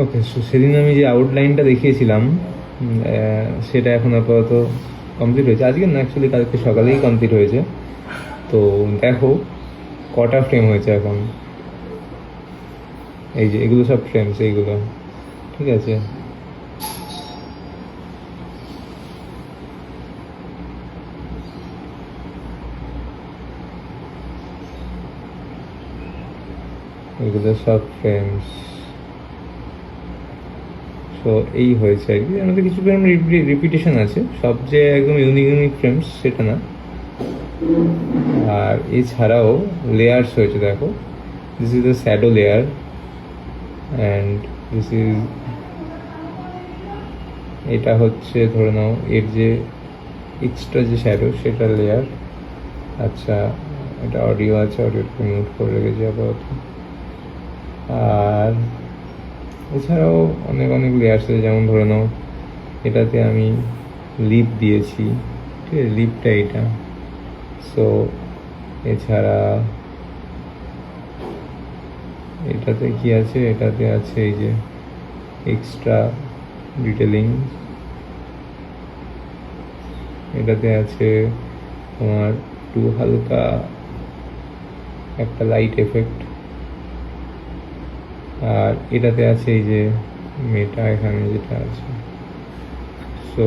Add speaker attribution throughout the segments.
Speaker 1: ওকে, so সেদিন আমি যে আউটলাইনটা দেখিয়েছিলাম সেটা এখন আপাতত কমপ্লিট হয়েছে। আজকে না, অ্যাকচুয়ালি কালকে সকালেই কমপ্লিট হয়েছে। তো দেখো কটা ফ্রেম হয়েছে এখন। এই যে এগুলো সব ফ্রেমস, এইগুলো ঠিক আছে। এগুলো সব ফ্রেমস। সো এই হয়েছে আর কি। আমাদের কিছু ফ্রেম রিপিটেশন আছে, সব যে একদম ইউনিক ইউনিক ফ্রেমস সেটা না। আর এছাড়াও লেয়ার্স হয়েছে, দেখো this is the shadow layer and this is, এটা হচ্ছে ধরে নাও এর যে এক্সট্রা যে শ্যাডো সেটার লেয়ার। আচ্ছা, এটা অডিও আছে, অডিওটাকে মিউট করে রেখেছি আপাতত। আর এছাড়াও অনেক অনেক লেয়ার্স আছে, যেমন ধরে নাও এটাতে আমি লিপ দিয়েছি, ঠিক আছে, লিপটা এটা। সো এছাড়া এটাতে কি আছে, এটাতে আছে এই যে এক্সট্রা ডিটেলিং, এটাতে আছে তোমার একটু হালকা একটা লাইট এফেক্ট, আর এটাতে আছে এই যে মেটা এখানে যেটা আছে। সো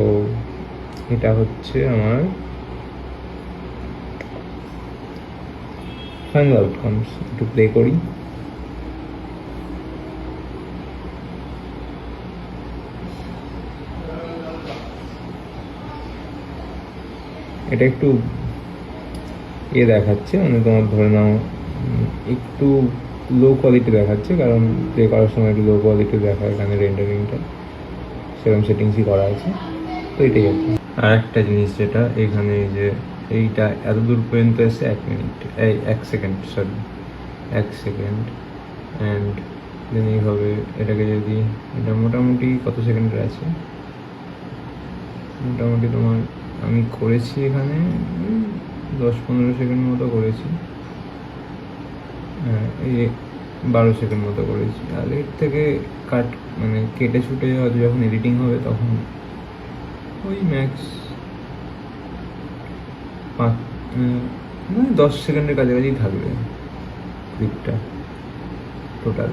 Speaker 1: এটা হচ্ছে আমার ফাইনাল আউটকামস। একটু প্লে করি। এটা একটু দেখাচ্ছে, মানে তোমার ধরে নাও একটু লো কোয়ালিটি দেখাচ্ছে, কারণ প্লে করার সময় একটু লো কোয়ালিটি দেখায় এখানে রেন্ডারিংটা, সেরকম সেটিংসই করা আছে। তো এটাই আর কি। আর একটা জিনিস যেটা এখানে, যে এইটা এত দূর পর্যন্ত এসে 1 মিনিট, এই 1 second, sorry 1 second. And then এইভাবে এটাকে যদি, এটা মোটামুটি কত সেকেন্ডের আছে, মোটামুটি তোমার আমি করেছি এখানে 10-15 সেকেন্ড মতো করেছি। হ্যাঁ, এই 12 সেকেন্ড মতো করেছি। আর এর থেকে মানে কেটে ছুটে হয়তো যখন এডিটিং হবে তখন ওই ম্যাক্স 10 সেকেন্ডের কাছাকাছি থাকবে ক্লিপটা টোটাল।